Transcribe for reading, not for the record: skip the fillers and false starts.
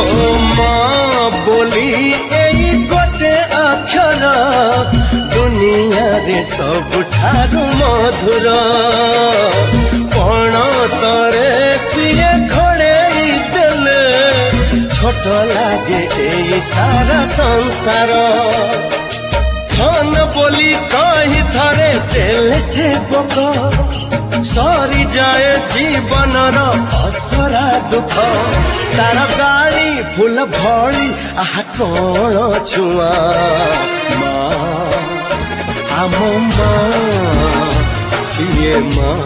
हो माँ बोली एई गोटे अक्षर दुनिया रे सबुठारु मधुर पण तरे सिए घोड़ेई देले छोट लागे एई सारा संसार धन बोली कही थरे देले से बक सरी जाए जीवन असरा दुख तार गाड़ी फूल भरी आह कौन छुआ माँ आम माँ सीए माँ